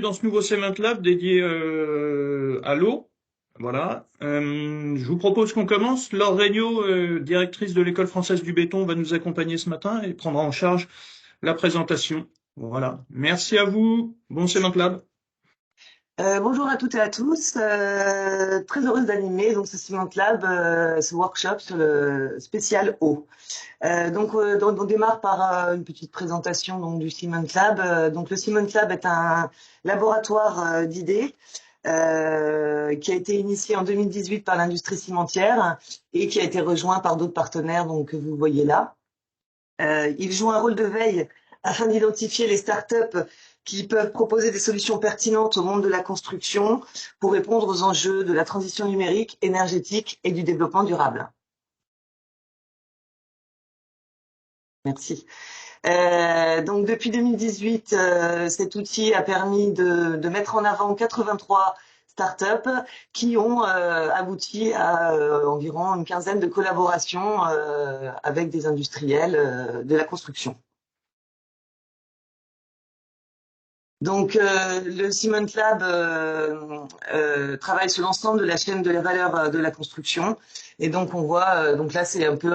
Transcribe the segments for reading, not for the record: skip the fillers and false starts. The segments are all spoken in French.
Dans ce nouveau Cement Lab dédié à l'eau. Voilà. Je vous propose qu'on commence. Laure Regnault, directrice de l'École française du béton, va nous accompagner ce matin et prendra en charge la présentation. Voilà. Merci à vous. Bon Cement Lab. Bonjour à toutes et à tous. Très heureuse d'animer donc ce Cement Lab, ce workshop sur le spécial eau. On démarre par une petite présentation donc du Cement Lab. Donc le Cement Lab est un laboratoire d'idées qui a été initié en 2018 par l'industrie cimentière et qui a été rejoint par d'autres partenaires donc que vous voyez là. Il joue un rôle de veille afin d'identifier les startups qui peuvent proposer des solutions pertinentes au monde de la construction pour répondre aux enjeux de la transition numérique, énergétique et du développement durable. Merci. Donc depuis 2018, cet outil a permis de mettre en avant 83 startups qui ont abouti à environ une quinzaine de collaborations avec des industriels de la construction. Donc, le Cement Lab travaille sur l'ensemble de la chaîne de la valeur de la construction. Et donc, on voit, donc là, c'est un peu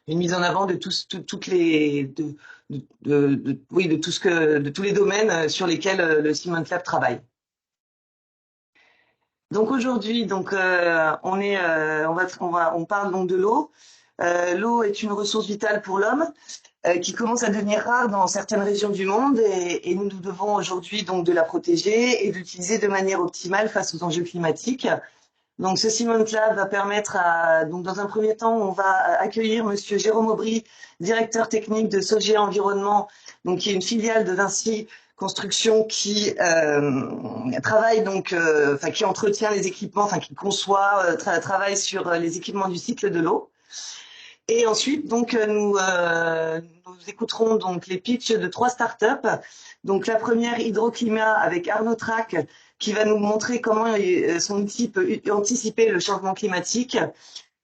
une mise en avant de toutes les, oui, de tout ce que, de tous les domaines sur lesquels le Cement Lab travaille. Donc aujourd'hui, on parle donc de l'eau. L'eau est une ressource vitale pour l'homme qui commence à devenir rare dans certaines régions du monde et nous devons aujourd'hui donc de la protéger et d'utiliser de manière optimale face aux enjeux climatiques. Donc ce Cement Lab va permettre donc dans un premier temps, on va accueillir monsieur Jérôme Aubry, directeur technique de Sogea Environnement, donc qui est une filiale de Vinci Construction qui travaille qui entretient les équipements, qui conçoit, travaille sur les équipements du cycle de l'eau. Et ensuite, nous écouterons donc les pitchs de 3 startups. Donc, la première, Hydroclimat, avec Arnaud Trac, qui va nous montrer comment son outil peut anticiper le changement climatique.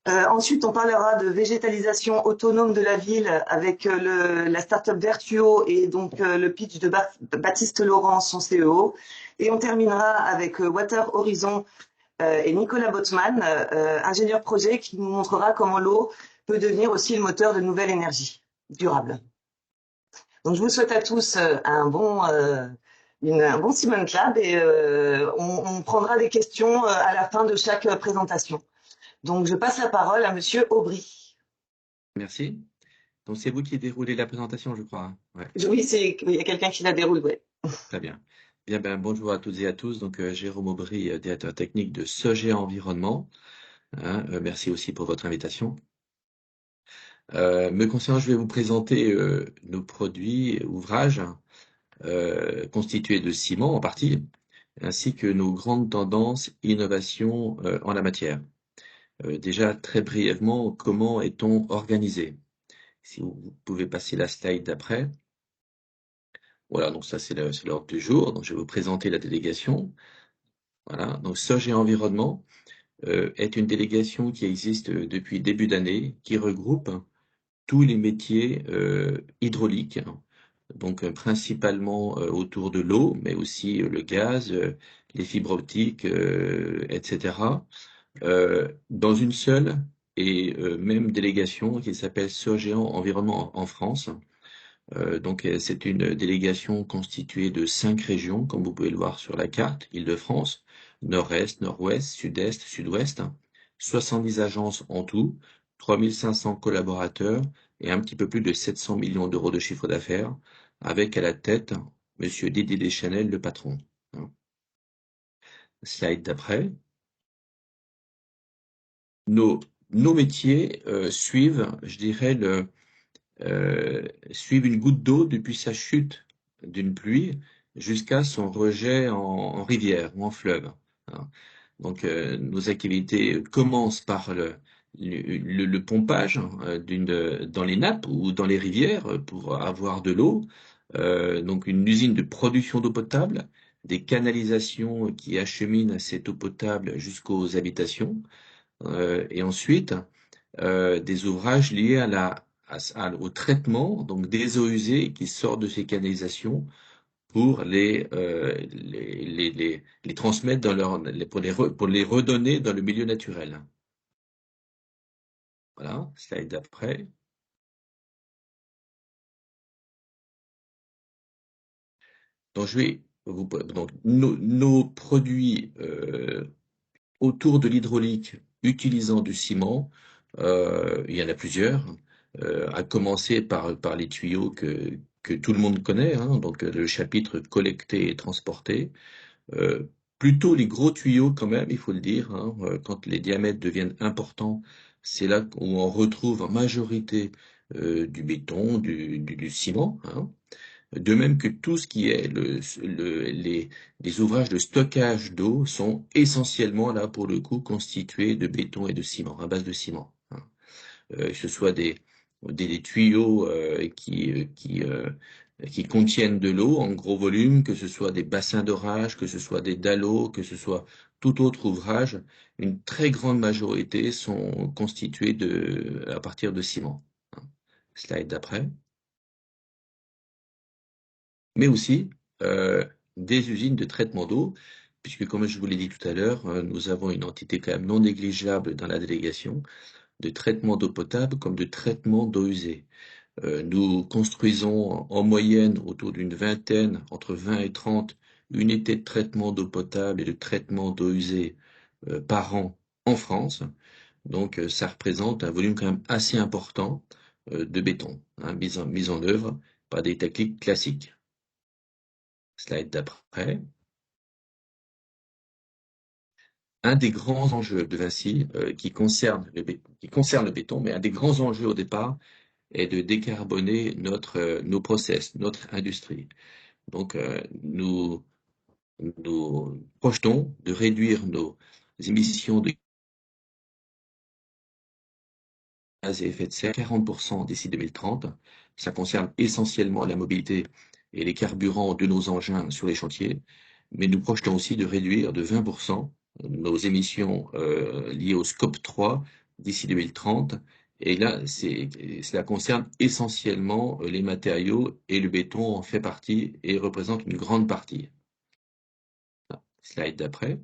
Ensuite, on parlera de végétalisation autonome de la ville avec la startup Vertuo et donc le pitch de Baptiste Laurent, son CEO. Et on terminera avec Water Horizon et Nicolas Botzmann, ingénieur projet, qui nous montrera comment l'eau peut devenir aussi le moteur de nouvelles énergies durables. Donc je vous souhaite à tous un bon Cement Lab et on prendra des questions à la fin de chaque présentation. Donc je passe la parole à monsieur Aubry. Merci. Donc, c'est vous qui déroulez la présentation, je crois, hein. Ouais, Oui, il y a quelqu'un qui la déroule, ouais. très bien. Bien, bonjour à toutes et à tous. Donc, Jérôme Aubry, directeur technique de Sogea Environnement. Hein, merci aussi pour votre invitation. Me concernant, je vais vous présenter nos produits, ouvrages constitués de ciment en partie, ainsi que nos grandes tendances, innovations en la matière. Déjà, très brièvement, comment est-on organisé? Si vous pouvez passer la slide d'après. Voilà, donc ça c'est l'ordre du jour. Donc je vais vous présenter la délégation. Voilà, donc Sogea Environnement est une délégation qui existe depuis début d'année, qui regroupe tous les métiers hydrauliques, hein. Donc principalement autour de l'eau, mais aussi le gaz, les fibres optiques, etc. Dans une seule et même délégation qui s'appelle Sogea Environnement en France. C'est une délégation constituée de 5 régions, comme vous pouvez le voir sur la carte: Île-de-France, Nord-Est, Nord-Ouest, Sud-Est, Sud-Ouest, 70 agences en tout, 3500 collaborateurs et un petit peu plus de 700 millions d'euros de chiffre d'affaires, avec à la tête Monsieur Didier Deschanel, le patron. Slide d'après. Nos, nos métiers suivent, je dirais, suivent une goutte d'eau depuis sa chute d'une pluie jusqu'à son rejet en rivière ou en fleuve, hein. Donc, nos activités commencent par le pompage, hein, dans les nappes ou dans les rivières pour avoir de l'eau. Donc, une usine de production d'eau potable, des canalisations qui acheminent cette eau potable jusqu'aux habitations, et ensuite des ouvrages liés au traitement donc des eaux usées qui sortent de ces canalisations pour les transmettre pour les redonner dans le milieu naturel. Voilà, slide d'après. Donc, donc nos produits autour de l'hydraulique utilisant du ciment, il y en a plusieurs, à commencer par les tuyaux que tout le monde connaît, hein, donc le chapitre collecté et transporté. Plutôt les gros tuyaux quand même, il faut le dire, hein, quand les diamètres deviennent importants, c'est là où on retrouve en majorité du béton, du ciment, hein. De même que tout ce qui est les ouvrages de stockage d'eau sont essentiellement là pour le coup constitués de béton et de ciment, à base de ciment, hein. Que ce soit des tuyaux qui contiennent de l'eau en gros volume, que ce soit des bassins d'orage, que ce soit des dallos, que ce soit tout autre ouvrage, une très grande majorité sont constitués à partir de ciment, hein. Slide d'après. Mais aussi des usines de traitement d'eau, puisque comme je vous l'ai dit tout à l'heure, nous avons une entité quand même non négligeable dans la délégation de traitement d'eau potable comme de traitement d'eau usée. Nous construisons en moyenne autour d'une vingtaine, entre 20 et 30 unités de traitement d'eau potable et de traitement d'eau usée par an en France. Donc ça représente un volume quand même assez important de béton, hein, mis en œuvre par des techniques classiques. Slide d'après. Un des grands enjeux de Vinci qui concerne le béton, mais un des grands enjeux au départ est de décarboner nos process, notre industrie. Donc, nous projetons de réduire nos émissions de gaz à effet de serre 40% d'ici 2030. Ça concerne essentiellement la mobilité et les carburants de nos engins sur les chantiers, mais nous projetons aussi de réduire de 20% nos émissions liées au scope 3 d'ici 2030. Et là, cela concerne essentiellement les matériaux et le béton en fait partie et représente une grande partie. Slide d'après.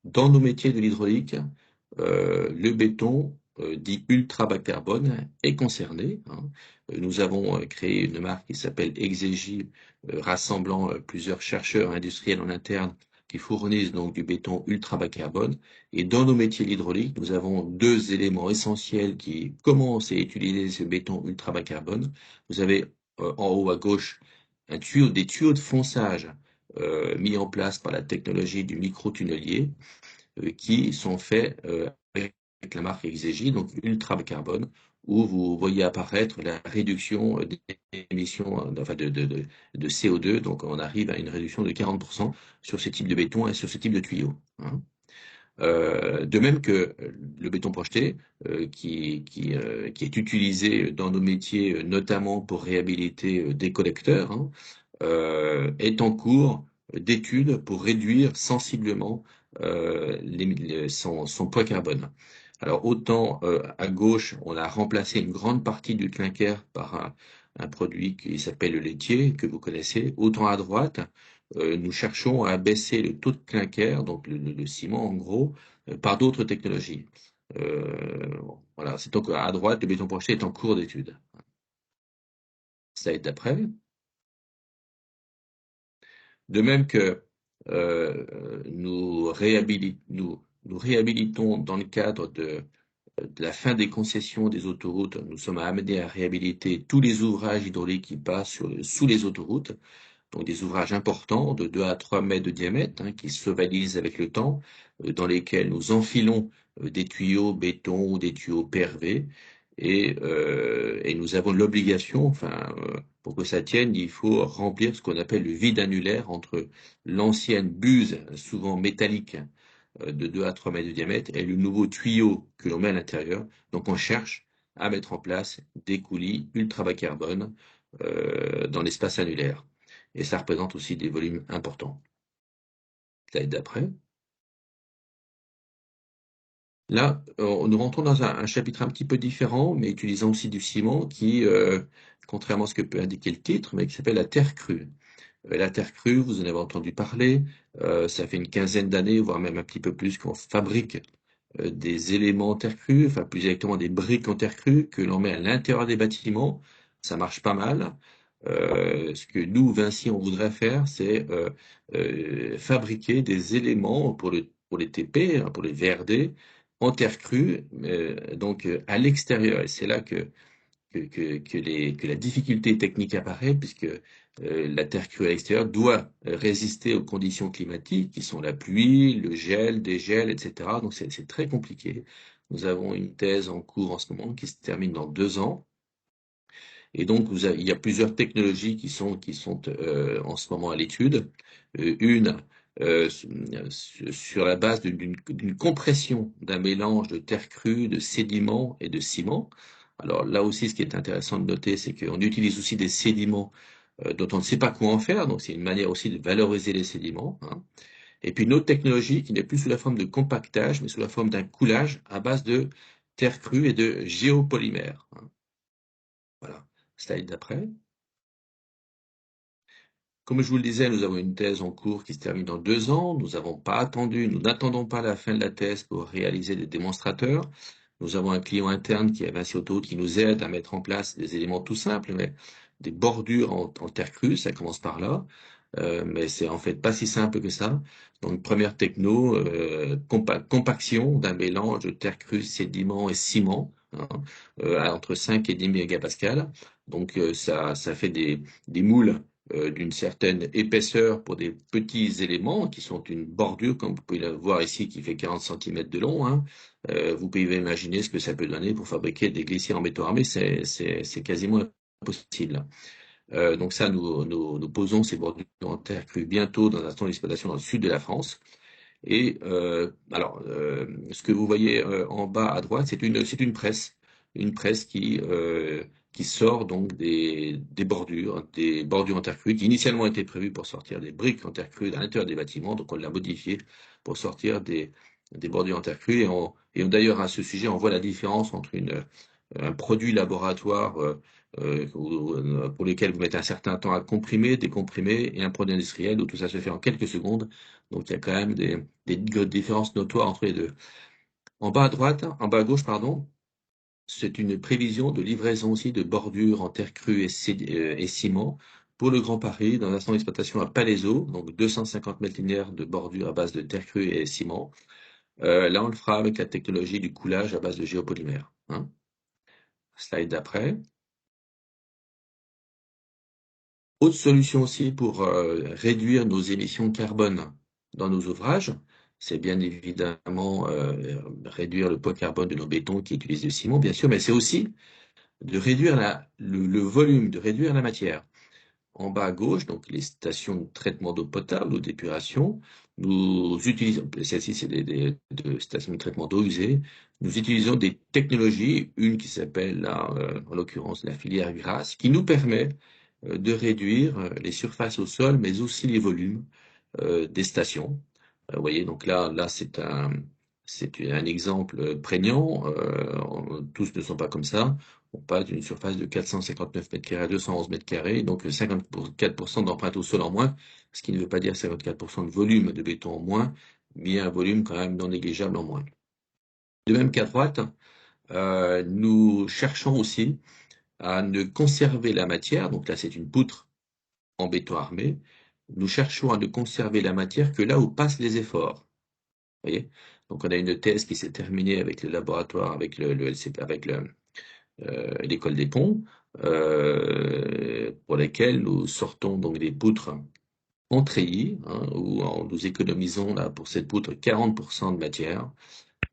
Dans nos métiers de l'hydraulique, le béton dit ultra bas carbone est concerné, hein. Nous avons créé une marque qui s'appelle Exégie, rassemblant plusieurs chercheurs industriels en interne qui fournissent donc du béton ultra bas carbone. Et dans nos métiers de l'hydraulique, nous avons deux éléments essentiels qui commencent à utiliser ce béton ultra bas carbone. Vous avez en haut à gauche des tuyaux de fonçage mis en place par la technologie du microtunnelier qui sont faits avec la marque Exégie, donc ultra bas carbone, où vous voyez apparaître la réduction des émissions enfin de CO2. Donc on arrive à une réduction de 40% sur ce type de béton et sur ce type de tuyaux, hein. De même que le béton projeté, qui est utilisé dans nos métiers, notamment pour réhabiliter des collecteurs, hein, est en cours d'étude pour réduire sensiblement son poids carbone. Alors autant à gauche, on a remplacé une grande partie du clinker par un produit qui s'appelle le laitier, que vous connaissez, autant à droite, nous cherchons à baisser le taux de clinker, donc le ciment en gros, par d'autres technologies. Voilà, c'est donc à droite, le béton projeté est en cours d'étude. Ça est d'après. De même que nous réhabilitons dans le cadre de la fin des concessions des autoroutes, nous sommes amenés à réhabiliter tous les ouvrages hydrauliques qui passent sous les autoroutes, donc des ouvrages importants de 2 à 3 mètres de diamètre, hein, qui se valident avec le temps, dans lesquels nous enfilons des tuyaux béton ou des tuyaux PRV, et nous avons l'obligation, enfin, pour que ça tienne, il faut remplir ce qu'on appelle le vide annulaire entre l'ancienne buse, souvent métallique, de 2 à 3 mètres de diamètre, et le nouveau tuyau que l'on met à l'intérieur. Donc on cherche à mettre en place des coulis ultra bas carbone dans l'espace annulaire. Et ça représente aussi des volumes importants. Slide d'après. Là, nous rentrons dans un chapitre un petit peu différent, mais utilisant aussi du ciment qui, contrairement à ce que peut indiquer le titre, mais qui s'appelle la terre crue. La terre crue, vous en avez entendu parler, ça fait une quinzaine d'années, voire même un petit peu plus, qu'on fabrique des éléments en terre crue, enfin plus exactement des briques en terre crue que l'on met à l'intérieur des bâtiments. Ça marche pas mal. Ce que nous, Vinci, on voudrait faire, c'est fabriquer des éléments pour les TP, hein, pour les VRD, en terre crue, donc à l'extérieur. Et c'est là que la difficulté technique apparaît, puisque la terre crue à l'extérieur doit résister aux conditions climatiques, qui sont la pluie, le gel, dégel, etc. Donc c'est très compliqué. Nous avons une thèse en cours en ce moment qui se termine dans 2 ans. Et donc, il y a plusieurs technologies qui sont en ce moment à l'étude. Une sur la base d'une compression d'un mélange de terre crue, de sédiments et de ciment. Alors là aussi, ce qui est intéressant de noter, c'est qu'on utilise aussi des sédiments dont on ne sait pas quoi en faire. Donc c'est une manière aussi de valoriser les sédiments, hein. Et puis une autre technologie qui n'est plus sous la forme de compactage, mais sous la forme d'un coulage à base de terre crue et de géopolymères, hein. Voilà. Slide d'après. Comme je vous le disais, nous avons une thèse en cours qui se termine dans 2 ans. Nous n'attendons pas la fin de la thèse pour réaliser des démonstrateurs. Nous avons un client interne qui est Vinci Autoroute qui nous aide à mettre en place des éléments tout simples, mais des bordures en terre crue, ça commence par là. Mais c'est en fait pas si simple que ça. Donc première techno, compaction d'un mélange de terre crue, sédiments et ciment, hein, entre 5 et 10 mégapascales. Donc ça fait des moules d'une certaine épaisseur pour des petits éléments qui sont une bordure, comme vous pouvez le voir ici, qui fait 40 cm de long, hein. Vous pouvez imaginer ce que ça peut donner pour fabriquer des glissiers en béton armé, c'est quasiment impossible. Donc ça, nous posons ces bordures en terre crue bientôt dans un centre d'exploitation dans le sud de la France. Et ce que vous voyez en bas à droite, une presse qui sort donc des bordures en terre crue, qui initialement étaient prévues pour sortir des briques en terre crue à l'intérieur des bâtiments, donc on l'a modifié pour sortir des bordures en terre crue. D'ailleurs, à ce sujet, on voit la différence entre un produit laboratoire pour lequel vous mettez un certain temps à comprimer, décomprimer, et un produit industriel où tout ça se fait en quelques secondes. Donc il y a quand même des différences notoires entre les deux. En bas à droite, en bas à gauche, pardon, c'est une prévision de livraison aussi de bordures en terre crue et ciment pour le Grand Paris dans un centre d'exploitation à Palaiseau, donc 250 mètres linéaires de bordures à base de terre crue et ciment. Là, on le fera avec la technologie du coulage à base de géopolymère, hein. Slide d'après. Autre solution aussi pour réduire nos émissions de carbone dans nos ouvrages, c'est bien évidemment réduire le poids carbone de nos bétons qui utilisent du ciment, bien sûr, mais c'est aussi de réduire le volume, de réduire la matière. En bas à gauche, donc les stations de traitement d'eau potable ou d'épuration, nous utilisons, celles-ci c'est des stations de traitement d'eau usée, nous utilisons des technologies, une qui s'appelle là, en l'occurrence la filière grasse, qui nous permet de réduire les surfaces au sol, mais aussi les volumes des stations. Vous voyez, donc là c'est un exemple prégnant. Tous ne sont pas comme ça. On passe d'une surface de 459 mètres carrés à 211 mètres carrés, donc 54% d'empreinte au sol en moins, ce qui ne veut pas dire 54% de volume de béton en moins, mais un volume quand même non négligeable en moins. De même qu'à droite, nous cherchons aussi à ne conserver la matière, donc là c'est une poutre en béton armé, nous cherchons à ne conserver la matière que là où passent les efforts. Vous voyez? Donc on a une thèse qui s'est terminée avec le laboratoire, avec le LCP, avec l'école des ponts, pour lesquelles nous sortons donc des poutres en treillis, hein, où nous économisons là pour cette poutre 40% de matière,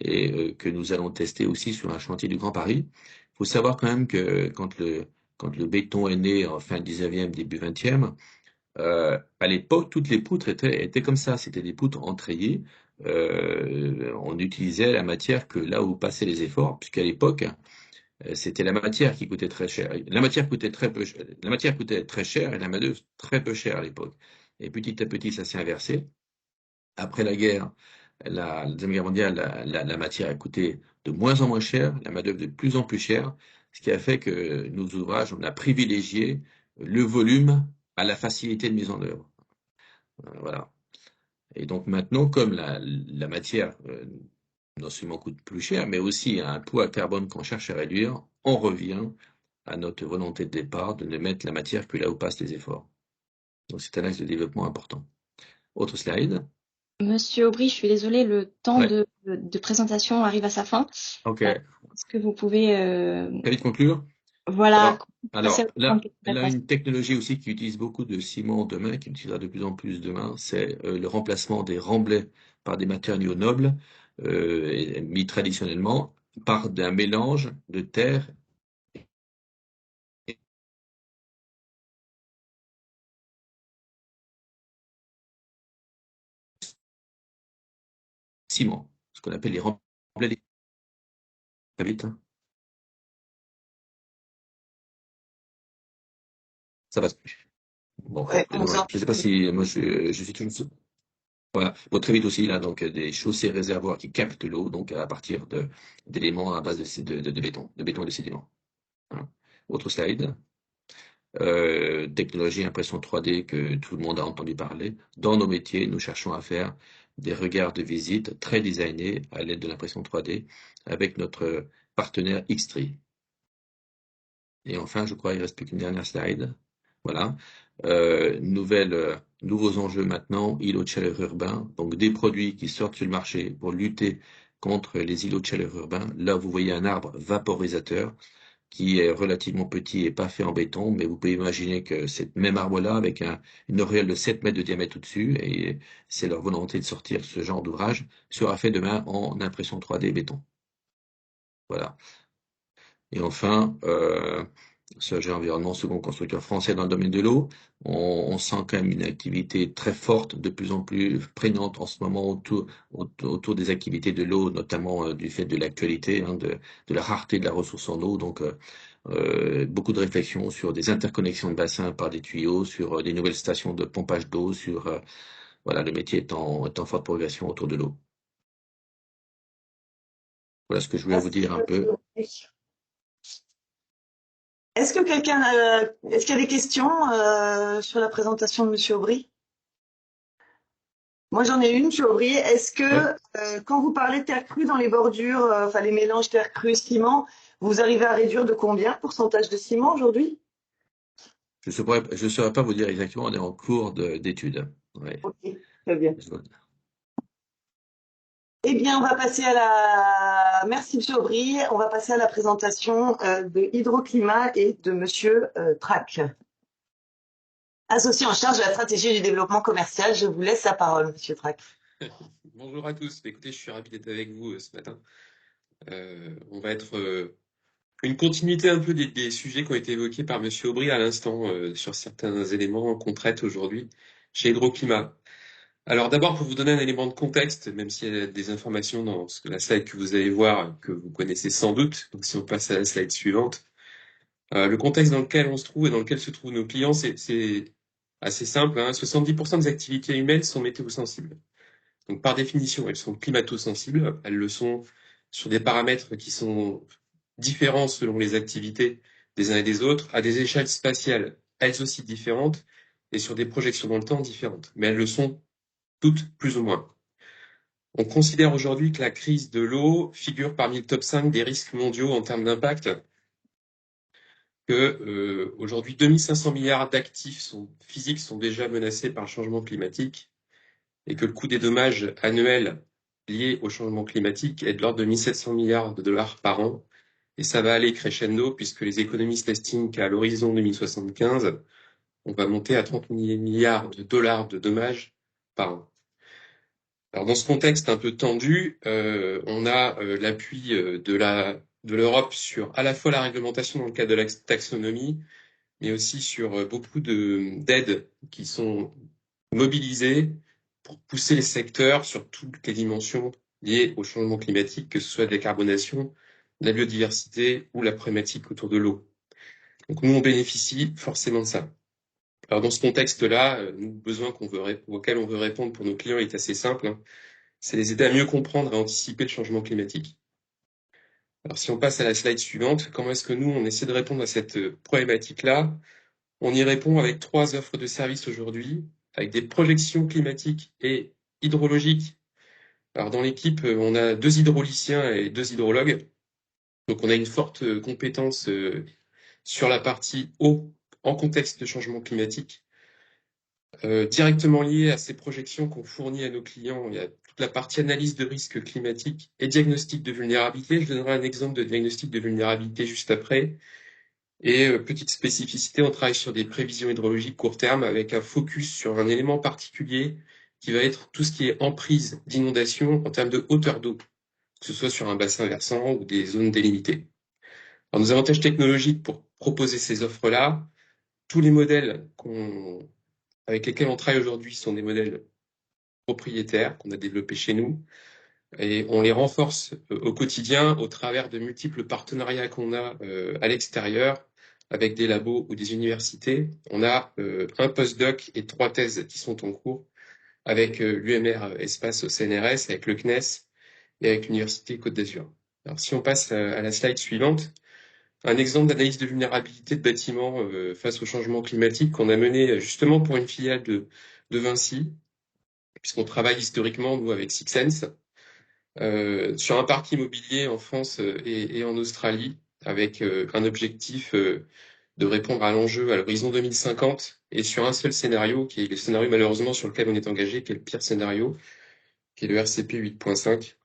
et que nous allons tester aussi sur un chantier du Grand Paris. Il faut savoir quand même que quand le béton est né en fin 19e, début 20e, à l'époque, toutes les poutres étaient comme ça, c'était des poutres entraillées. On utilisait la matière que là où passaient les efforts, puisqu'à l'époque, c'était la matière qui coûtait très cher. La matière coûtait très peu, la matière coûtait très cher et la main-d'œuvre très peu chère à l'époque. Et petit à petit, ça s'est inversé. Après la guerre, la Deuxième Guerre mondiale, la matière a coûté de moins en moins cher, la main-d'œuvre de plus en plus chère, ce qui a fait que nos ouvrages, on a privilégié le volume à la facilité de mise en œuvre. Voilà. Et donc maintenant, comme la matière non seulement coûte plus cher, mais aussi a un poids carbone qu'on cherche à réduire, on revient à notre volonté de départ de ne mettre la matière que là où passent les efforts. Donc c'est un axe de développement important. Autre slide. Monsieur Aubry, je suis désolée, le temps Ouais. de présentation arrive à sa fin. Ok. Est-ce que vous pouvez, Très vite conclure. voilà, passer Alors au là, point de là, question. une technologie aussi qui utilise beaucoup de ciment demain, qui utilisera de plus en plus demain, c'est le remplacement des remblais par des matériaux nobles, mis traditionnellement par un mélange de terre et ciment, ce qu'on appelle les remblais. Très vite, hein. Ça passe plus. Bon, Ouais, on vous désolé. entend. Je sais pas si moi je suis toujours. Voilà. Bon, très vite aussi, là, donc des chaussées réservoirs qui captent l'eau, donc à partir d'éléments à base de béton et de sédiments. Voilà. Autre slide. Technologie impression 3D que tout le monde a entendu parler. Dans nos métiers, nous cherchons à faire des regards de visite très designés à l'aide de l'impression 3D avec notre partenaire Xtree. Et enfin, je crois il ne reste plus qu'une dernière slide. Voilà. Nouveaux enjeux maintenant, îlots de chaleur urbains, donc des produits qui sortent sur le marché pour lutter contre les îlots de chaleur urbains. Là, vous voyez un arbre vaporisateur qui est relativement petit et pas fait en béton, mais vous pouvez imaginer que cette même arbre-là, avec une auréole de 7 mètres de diamètre au-dessus, et c'est leur volonté de sortir ce genre d'ouvrage, sera fait demain en impression 3D béton. Voilà. Et enfin, Sogea Environnement, second constructeur français dans le domaine de l'eau. On sent quand même une activité très forte, de plus en plus prégnante en ce moment autour des activités de l'eau, notamment du fait de l'actualité, hein, de la rareté de la ressource en eau. Donc, beaucoup de réflexions sur des interconnexions de bassins par des tuyaux, sur des nouvelles stations de pompage d'eau, sur voilà, le métier est en forte progression autour de l'eau. Voilà ce que je voulais vous dire un peu. Est-ce qu'il y a des questions sur la présentation de Monsieur Aubry? Moi, j'en ai une, Monsieur Aubry. Est-ce Ouais. que quand vous parlez de terre crue dans les bordures, enfin les mélanges terre crue ciment, vous arrivez à réduire de combien pourcentage de ciment aujourd'hui? Je ne saurais pas vous dire exactement, on est en cours d'étude. Ouais. Ok, très bien. Eh bien, on va passer à la. Merci, Monsieur Aubry. On va passer à la présentation de Hydroclimat et de Monsieur Trac, associé en charge de la stratégie du développement commercial. Je vous laisse la parole, Monsieur Trac. Bonjour à tous. Écoutez, je suis ravi d'être avec vous ce matin. On va être une continuité un peu des sujets qui ont été évoqués par Monsieur Aubry à l'instant sur certains éléments qu'on traite aujourd'hui chez Hydroclimat. Alors d'abord, pour vous donner un élément de contexte, même s'il y a des informations dans la slide que vous allez voir, que vous connaissez sans doute, donc si on passe à la slide suivante, le contexte dans lequel on se trouve et dans lequel se trouvent nos clients, c'est assez simple, hein. 70% des activités humaines sont météo-sensibles. Donc, par définition, elles sont climato-sensibles. Elles le sont sur des paramètres qui sont différents selon les activités des uns et des autres, à des échelles spatiales, elles aussi différentes, et sur des projections dans le temps différentes. Mais elles le sont toutes plus ou moins. On considère aujourd'hui que la crise de l'eau figure parmi le top 5 des risques mondiaux en termes d'impact, que aujourd'hui 2500 milliards d'actifs physiques sont déjà menacés par le changement climatique, et que le coût des dommages annuels liés au changement climatique est de l'ordre de 1700 milliards de dollars par an. Et ça va aller crescendo puisque les économistes estiment qu'à l'horizon 2075, on va monter à 30 milliards de dollars de dommages par an. Alors dans ce contexte un peu tendu, on a l'appui de l'Europe sur à la fois la réglementation dans le cadre de la taxonomie, mais aussi sur beaucoup d'aides qui sont mobilisées pour pousser les secteurs sur toutes les dimensions liées au changement climatique, que ce soit la décarbonation, la biodiversité ou la problématique autour de l'eau. Donc nous, on bénéficie forcément de ça. Alors dans ce contexte-là, le besoin auquel on veut répondre pour nos clients est assez simple, hein. c'est les aider à mieux comprendre et anticiper le changement climatique. Alors si on passe à la slide suivante, comment est-ce que nous, on essaie de répondre à cette problématique-là? On y répond avec 3 offres de services aujourd'hui, avec des projections climatiques et hydrologiques. Alors dans l'équipe, on a 2 hydrauliciens et 2 hydrologues. Donc on a une forte compétence sur la partie eau en contexte de changement climatique. Directement lié à ces projections qu'on fournit à nos clients, il y a toute la partie analyse de risque climatique et diagnostic de vulnérabilité. Je donnerai un exemple de diagnostic de vulnérabilité juste après. Et petite spécificité, on travaille sur des prévisions hydrologiques court terme avec un focus sur un élément particulier qui va être tout ce qui est emprise d'inondation en termes de hauteur d'eau, que ce soit sur un bassin versant ou des zones délimitées. Alors, nos avantages technologiques pour proposer ces offres-là, tous les modèles avec lesquels on travaille aujourd'hui sont des modèles propriétaires qu'on a développés chez nous et on les renforce au quotidien au travers de multiples partenariats qu'on a à l'extérieur avec des labos ou des universités. On a un postdoc et 3 thèses qui sont en cours avec l'UMR Espace au CNRS, avec le CNES et avec l'Université Côte d'Azur. Alors si on passe à la slide suivante, un exemple d'analyse de vulnérabilité de bâtiments face au changement climatique qu'on a mené justement pour une filiale de Vinci, puisqu'on travaille historiquement, nous, avec Sixsense, sur un parc immobilier en France et en Australie, avec un objectif de répondre à l'enjeu à l'horizon 2050, et sur un seul scénario, qui est le scénario malheureusement sur lequel on est engagé, qui est le pire scénario, qui est le RCP 8.5.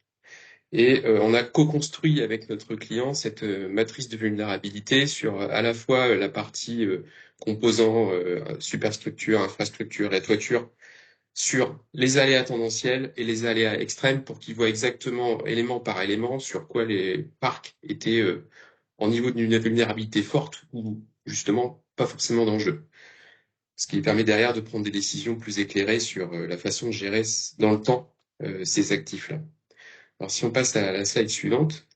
Et on a co-construit avec notre client cette matrice de vulnérabilité sur à la fois la partie composant superstructure, infrastructure et toiture, sur les aléas tendanciels et les aléas extrêmes pour qu'ils voient exactement élément par élément sur quoi les parcs étaient en niveau d'une vulnérabilité forte ou justement pas forcément d'enjeu. Ce qui permet derrière de prendre des décisions plus éclairées sur la façon de gérer dans le temps ces actifs-là. Alors si on passe à la slide suivante,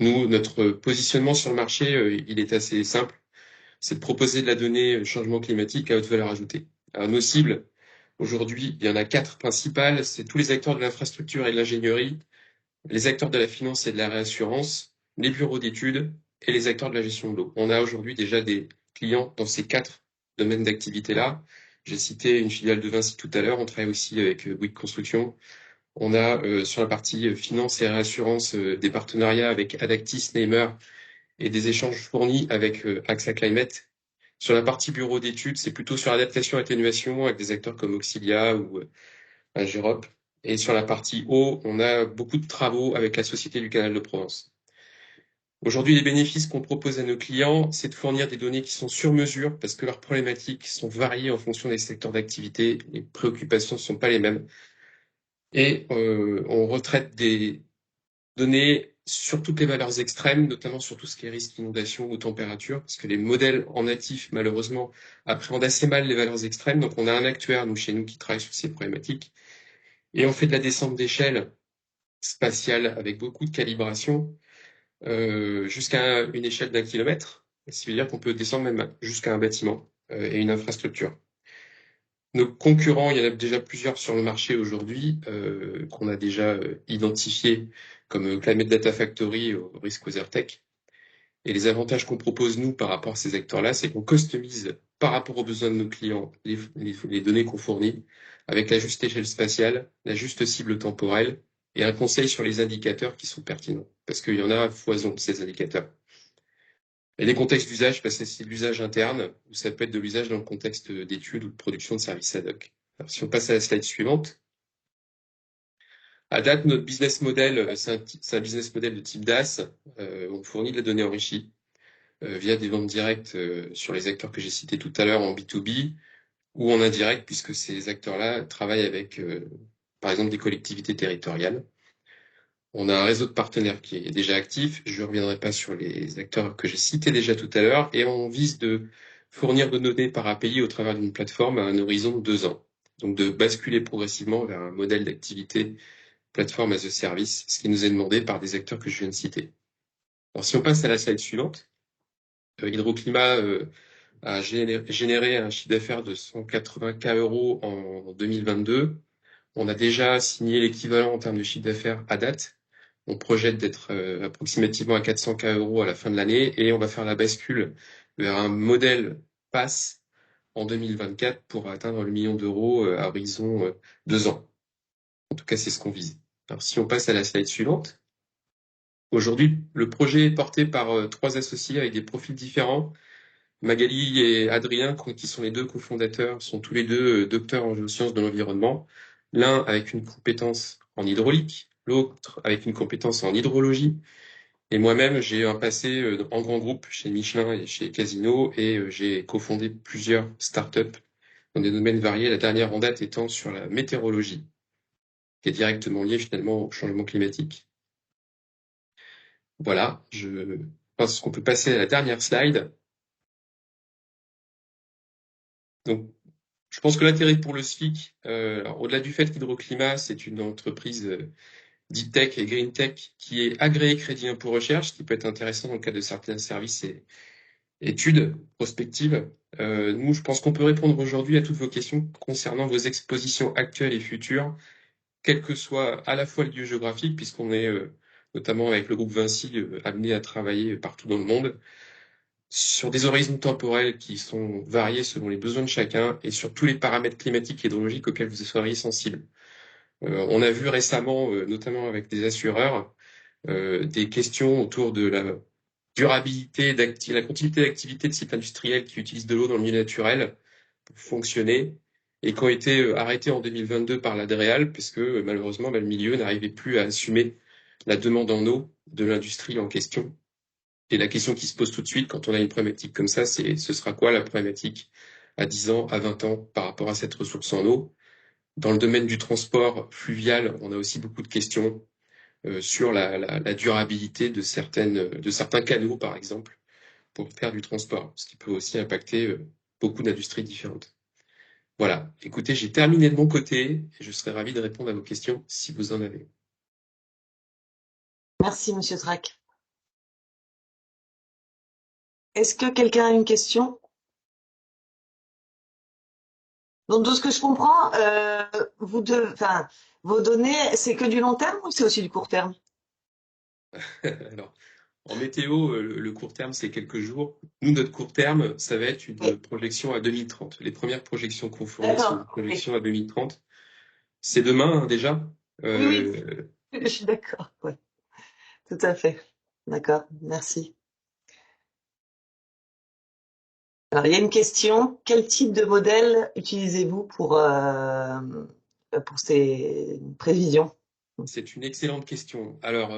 nous, notre positionnement sur le marché, il est assez simple. C'est de proposer de la donnée changement climatique à haute valeur ajoutée. Alors, nos cibles, aujourd'hui, il y en a 4 principales. C'est tous les acteurs de l'infrastructure et de l'ingénierie, les acteurs de la finance et de la réassurance, les bureaux d'études et les acteurs de la gestion de l'eau. On a aujourd'hui déjà des clients dans ces 4 domaines d'activité-là. J'ai cité une filiale de Vinci tout à l'heure. On travaille aussi avec Bouygues Construction. On a sur la partie finance et réassurance des partenariats avec Adactis, Neymer et des échanges fournis avec AXA Climate. Sur la partie bureau d'études, c'est plutôt sur l'adaptation et atténuation avec des acteurs comme Auxilia ou Agérop. Et sur la partie eau, on a beaucoup de travaux avec la Société du Canal de Provence. Aujourd'hui, les bénéfices qu'on propose à nos clients, c'est de fournir des données qui sont sur mesure parce que leurs problématiques sont variées en fonction des secteurs d'activité. Les préoccupations ne sont pas les mêmes. Et on retraite des données sur toutes les valeurs extrêmes, notamment sur tout ce qui est risque d'inondation ou température, parce que les modèles en natif, malheureusement, appréhendent assez mal les valeurs extrêmes. Donc on a un actuaire, nous, chez nous, qui travaille sur ces problématiques. Et on fait de la descente d'échelle spatiale avec beaucoup de calibration jusqu'à une échelle d'1 kilomètre. Ce qui veut dire qu'on peut descendre même jusqu'à un bâtiment et une infrastructure. Nos concurrents, il y en a déjà plusieurs sur le marché aujourd'hui qu'on a déjà identifiés comme Climate Data Factory au risque Weathertech. Et les avantages qu'on propose, nous, par rapport à ces acteurs-là, c'est qu'on customise par rapport aux besoins de nos clients les données qu'on fournit avec la juste échelle spatiale, la juste cible temporelle et un conseil sur les indicateurs qui sont pertinents. Parce qu'il y en a à foison de ces indicateurs. Et les contextes d'usage, parce que c'est de l'usage interne, ou ça peut être de l'usage dans le contexte d'études ou de production de services ad hoc. Alors, si on passe à la slide suivante. À date, notre business model, c'est un business model de type DaaS. On fournit de la donnée enrichie via des ventes directes sur les acteurs que j'ai cités tout à l'heure en B2B ou en indirect, puisque ces acteurs-là travaillent avec, par exemple, des collectivités territoriales. On a un réseau de partenaires qui est déjà actif. Je ne reviendrai pas sur les acteurs que j'ai cités déjà tout à l'heure. Et on vise de fournir de données par API au travers d'une plateforme à un horizon de 2 ans. Donc de basculer progressivement vers un modèle d'activité plateforme as a service, ce qui nous est demandé par des acteurs que je viens de citer. Alors si on passe à la slide suivante, Hydroclimat a généré un chiffre d'affaires de 180 000 € en 2022. On a déjà signé l'équivalent en termes de chiffre d'affaires à date. On projette d'être approximativement à 400 000 € à la fin de l'année et on va faire la bascule vers un modèle pass en 2024 pour atteindre le million d'euros à horizon 2 ans. En tout cas, c'est ce qu'on vise. Alors, si on passe à la slide suivante. Aujourd'hui, le projet est porté par 3 associés avec des profils différents. Magali et Adrien, qui sont les 2 cofondateurs, sont tous les 2 docteurs en géosciences de l'environnement. L'un avec une compétence en hydraulique, l'autre avec une compétence en hydrologie. Et moi-même, j'ai un passé en grand groupe chez Michelin et chez Casino et j'ai cofondé plusieurs startups dans des domaines variés, la dernière en date étant sur la météorologie, qui est directement liée finalement au changement climatique. Voilà, je pense qu'on peut passer à la dernière slide. Donc, je pense que l'intérêt pour le SFIC, au-delà du fait qu'Hydroclimat, c'est une entreprise deep tech et green tech qui est agréée Crédit Impôt Recherche, ce qui peut être intéressant dans le cadre de certains services et études prospectives. Nous, je pense qu'on peut répondre aujourd'hui à toutes vos questions concernant vos expositions actuelles et futures, quel que soit à la fois le lieu géographique, puisqu'on est notamment avec le groupe Vinci amené à travailler partout dans le monde, sur des horizons temporels qui sont variés selon les besoins de chacun et sur tous les paramètres climatiques et hydrologiques auxquels vous seriez sensible. On a vu récemment, notamment avec des assureurs, des questions autour de la durabilité, la continuité d'activité de sites industriels qui utilisent de l'eau dans le milieu naturel pour fonctionner et qui ont été arrêtés en 2022 par la DREAL parce que malheureusement le milieu n'arrivait plus à assumer la demande en eau de l'industrie en question. Et la question qui se pose tout de suite quand on a une problématique comme ça, c'est ce sera quoi la problématique à 10 ans, à 20 ans par rapport à cette ressource en eau? Dans le domaine du transport fluvial, on a aussi beaucoup de questions sur la durabilité de certains canaux, par exemple, pour faire du transport, ce qui peut aussi impacter beaucoup d'industries différentes. Voilà, écoutez, j'ai terminé de mon côté et je serais ravi de répondre à vos questions si vous en avez. Merci, Monsieur Trac. Est-ce que quelqu'un a une question? Donc, de ce que je comprends, vos données, c'est que du long terme ou c'est aussi du court terme? Alors, en météo, le court terme, c'est quelques jours. Nous, notre court terme, ça va être une Oui. projection à 2030. Les premières projections qu'on fournit sont des D'accord. projections à 2030. C'est demain, hein, déjà. Oui, oui, je suis d'accord. Ouais, tout à fait. D'accord, merci. Alors, il y a une question. Quel type de modèle utilisez-vous pour ces prévisions? C'est une excellente question. Alors,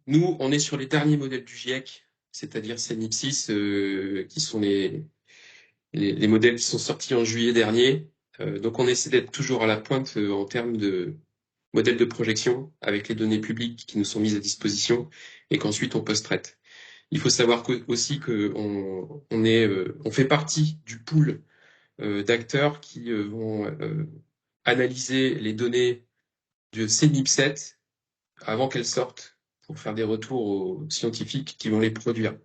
nous, on est sur les derniers modèles du GIEC, c'est-à-dire CNIPSIS, qui sont les modèles qui sont sortis en juillet dernier. Donc, on essaie d'être toujours à la pointe en termes de modèles de projection avec les données publiques qui nous sont mises à disposition et qu'ensuite on post-traite. Il faut savoir aussi on fait partie du pool d'acteurs qui vont analyser les données de CNIPSET avant qu'elles sortent pour faire des retours aux scientifiques qui vont les produire.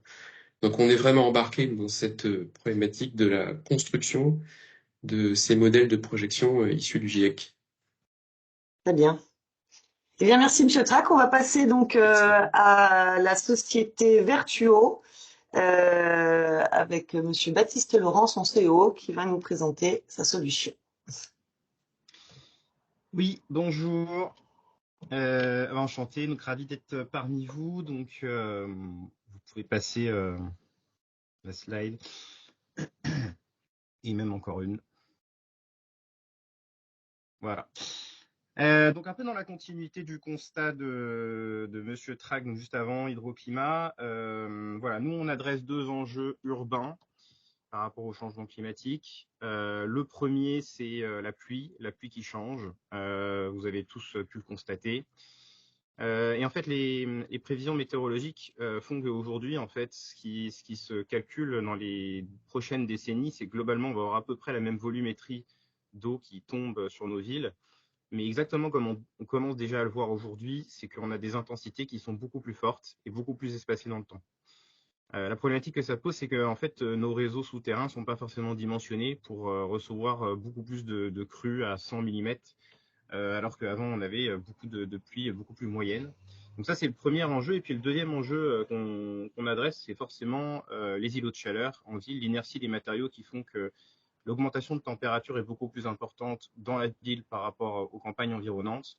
Donc on est vraiment embarqué dans cette problématique de la construction de ces modèles de projection issus du GIEC. Très bien. Eh bien, merci, Monsieur Trac. On va passer donc à la société Vertuo avec Monsieur Baptiste Laurent, son CEO, qui va nous présenter sa solution. Oui, bonjour. Enchanté, donc ravi d'être parmi vous. Donc, vous pouvez passer la slide et même encore une. Voilà. Donc un peu dans la continuité du constat de Monsieur Trac, donc juste avant Hydroclimat. Voilà, nous on adresse 2 enjeux urbains par rapport au changement climatique. Le premier, c'est la pluie qui change. Vous avez tous pu le constater. Et en fait, les prévisions météorologiques font qu'aujourd'hui, en fait, ce qui se calcule dans les prochaines décennies, c'est que globalement, on va avoir à peu près la même volumétrie d'eau qui tombe sur nos villes. Mais exactement comme on commence déjà à le voir aujourd'hui, c'est qu'on a des intensités qui sont beaucoup plus fortes et beaucoup plus espacées dans le temps. La problématique que ça pose, c'est que en fait, nos réseaux souterrains sont pas forcément dimensionnés pour recevoir beaucoup plus de crues à 100 mm alors qu'avant on avait beaucoup de pluie beaucoup plus moyenne. Donc ça c'est le premier enjeu. Et puis le deuxième enjeu qu'on adresse, c'est forcément les îlots de chaleur en ville, l'inertie des matériaux qui font que l'augmentation de température est beaucoup plus importante dans la ville par rapport aux campagnes environnantes.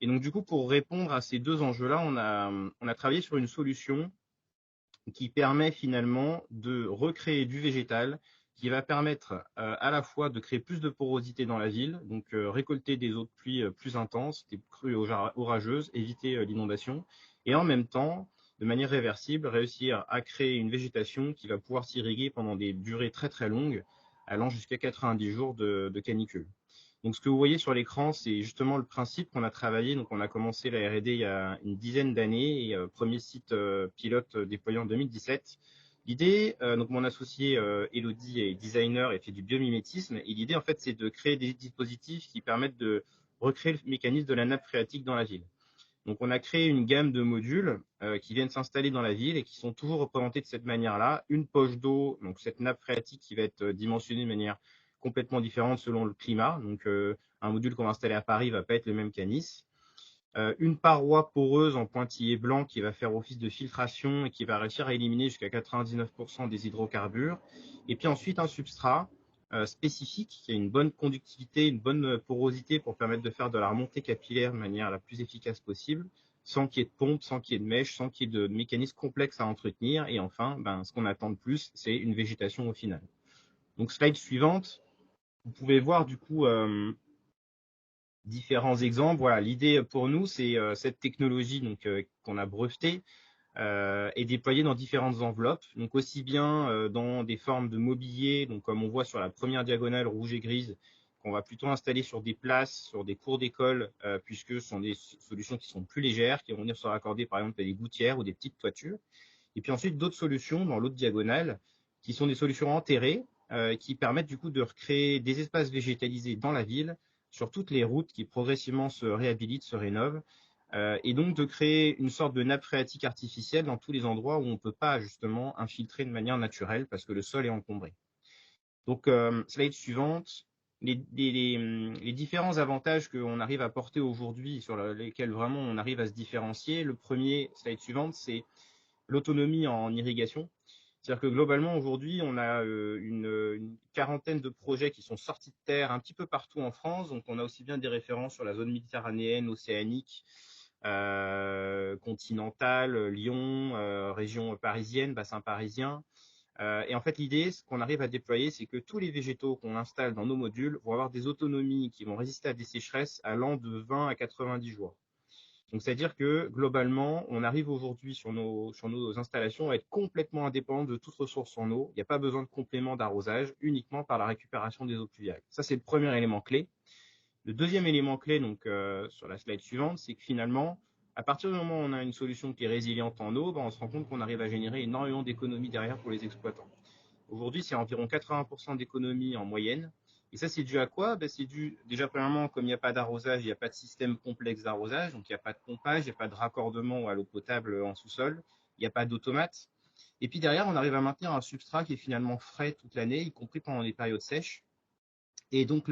Et donc, du coup, pour répondre à ces deux enjeux-là, on a travaillé sur une solution qui permet finalement de recréer du végétal, qui va permettre à la fois de créer plus de porosité dans la ville, donc récolter des eaux de pluie plus intenses, des crues orageuses, éviter l'inondation, et en même temps, de manière réversible, réussir à créer une végétation qui va pouvoir s'irriguer pendant des durées très très longues, allant jusqu'à 90 jours de canicule. Donc, ce que vous voyez sur l'écran, c'est justement le principe qu'on a travaillé. Donc, on a commencé la R&D il y a une dizaine d'années et premier site pilote déployé en 2017. L'idée, donc mon associé Elodie est designer et fait du biomimétisme. Et l'idée, en fait, c'est de créer des dispositifs qui permettent de recréer le mécanisme de la nappe phréatique dans la ville. Donc, on a créé une gamme de modules qui viennent s'installer dans la ville et qui sont toujours représentés de cette manière-là. Une poche d'eau, donc cette nappe phréatique qui va être dimensionnée de manière complètement différente selon le climat. Donc, un module qu'on va installer à Paris va pas être le même qu'à Nice. Une paroi poreuse en pointillé blanc qui va faire office de filtration et qui va réussir à éliminer jusqu'à 99% des hydrocarbures. Et puis ensuite, un substrat spécifique qui a une bonne conductivité, une bonne porosité pour permettre de faire de la remontée capillaire de manière la plus efficace possible, sans qu'il y ait de pompe, sans qu'il y ait de mèche, sans qu'il y ait de mécanismes complexes à entretenir. Et enfin, ce qu'on attend de plus, c'est une végétation au final. Donc, slide suivante. Vous pouvez voir du coup différents exemples. Voilà, l'idée pour nous, c'est cette technologie donc qu'on a brevetée est déployée dans différentes enveloppes. Donc aussi bien dans des formes de mobilier, donc comme on voit sur la première diagonale rouge et grise, qu'on va plutôt installer sur des places, sur des cours d'école, puisque ce sont des solutions qui sont plus légères, qui vont venir se raccorder par exemple à des gouttières ou des petites toitures. Et puis ensuite d'autres solutions dans l'autre diagonale, qui sont des solutions enterrées, qui permettent du coup de recréer des espaces végétalisés dans la ville, sur toutes les routes qui progressivement se réhabilitent, se rénovent, et donc de créer une sorte de nappe phréatique artificielle dans tous les endroits où on ne peut pas justement infiltrer de manière naturelle parce que le sol est encombré. Donc, slide suivante. Les différents avantages qu'on arrive à porter aujourd'hui, sur lesquels vraiment on arrive à se différencier. Le premier, slide suivante, c'est l'autonomie en irrigation. C'est-à-dire que globalement, aujourd'hui, on a une quarantaine de projets qui sont sortis de terre un petit peu partout en France. Donc, on a aussi bien des références sur la zone méditerranéenne, océanique, continentale, Lyon, région parisienne, bassin parisien. Et en fait, l'idée, ce qu'on arrive à déployer, c'est que tous les végétaux qu'on installe dans nos modules vont avoir des autonomies qui vont résister à des sécheresses allant de 20 à 90 jours. Donc, c'est-à-dire que globalement, on arrive aujourd'hui sur nos installations à être complètement indépendant de toute ressource en eau. Il n'y a pas besoin de complément d'arrosage, uniquement par la récupération des eaux pluviales. Ça, c'est le premier élément clé. Le deuxième élément clé, donc sur la slide suivante, c'est que finalement, à partir du moment où on a une solution qui est résiliente en eau, on se rend compte qu'on arrive à générer énormément d'économies derrière pour les exploitants. Aujourd'hui, c'est environ 80% d'économies en moyenne. Et ça, c'est dû à quoi? C'est dû, déjà, premièrement, comme il n'y a pas d'arrosage, il n'y a pas de système complexe d'arrosage, donc il n'y a pas de pompage, il n'y a pas de raccordement à l'eau potable en sous-sol, il n'y a pas d'automate. Et puis derrière, on arrive à maintenir un substrat qui est finalement frais toute l'année, y compris pendant les périodes sèches. Et donc,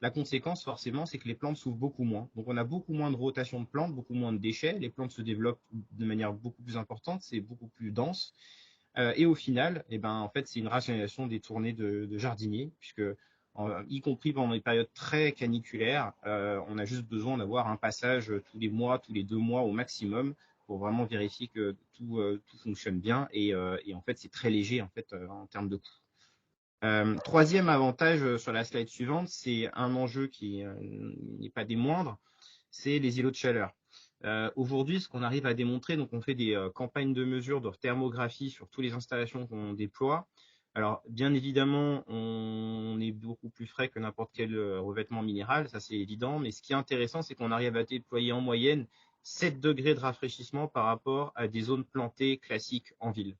la conséquence, forcément, c'est que les plantes souffrent beaucoup moins. Donc, on a beaucoup moins de rotation de plantes, beaucoup moins de déchets. Les plantes se développent de manière beaucoup plus importante, c'est beaucoup plus dense. Et au final, en fait, c'est une rationalisation des tournées de jardiniers, puisque, y compris pendant des périodes très caniculaires, on a juste besoin d'avoir un passage tous les mois, tous les 2 mois au maximum, pour vraiment vérifier que tout fonctionne bien. Et en fait, c'est très léger en fait en termes de coût. Troisième avantage sur la slide suivante, c'est un enjeu qui n'est pas des moindres, c'est les îlots de chaleur. Aujourd'hui, ce qu'on arrive à démontrer, donc on fait des campagnes de mesure de thermographie sur toutes les installations qu'on déploie. Alors, bien évidemment, on est beaucoup plus frais que n'importe quel revêtement minéral, ça c'est évident, mais ce qui est intéressant, c'est qu'on arrive à déployer en moyenne 7 degrés de rafraîchissement par rapport à des zones plantées classiques en ville.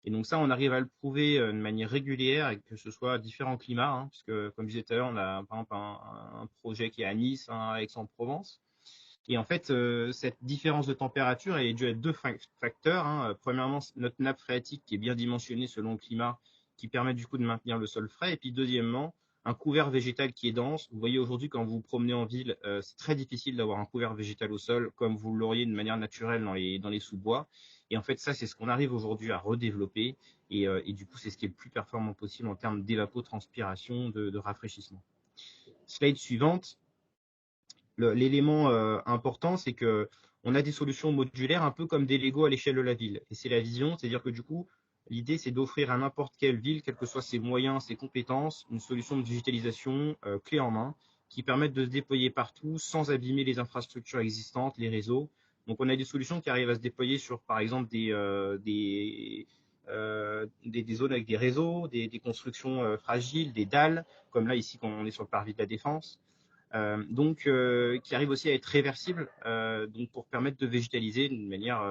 Et donc ça, on arrive à le prouver de manière régulière, et que ce soit différents climats, puisque comme je disais tout à l'heure, on a par exemple un projet qui est à Nice, un à Aix-en-Provence. Et en fait, cette différence de température est due à 2 facteurs. Premièrement, notre nappe phréatique qui est bien dimensionnée selon le climat, qui permet du coup de maintenir le sol frais. Et puis deuxièmement, un couvert végétal qui est dense. Vous voyez aujourd'hui, quand vous vous promenez en ville, c'est très difficile d'avoir un couvert végétal au sol comme vous l'auriez de manière naturelle dans les sous-bois. Et en fait, ça, c'est ce qu'on arrive aujourd'hui à redévelopper. Et du coup, c'est ce qui est le plus performant possible en termes d'évapotranspiration, de rafraîchissement. Slide suivante. L'élément important, c'est que on a des solutions modulaires un peu comme des Lego à l'échelle de la ville. Et c'est la vision, c'est-à-dire que du coup, l'idée, c'est d'offrir à n'importe quelle ville, quels que soient ses moyens, ses compétences, une solution de digitalisation clé en main qui permette de se déployer partout sans abîmer les infrastructures existantes, les réseaux. Donc, on a des solutions qui arrivent à se déployer sur, par exemple, des zones avec des réseaux, des constructions fragiles, des dalles, comme là, ici, quand on est sur le parvis de la Défense. Qui arrive aussi à être réversible, donc pour permettre de végétaliser d'une manière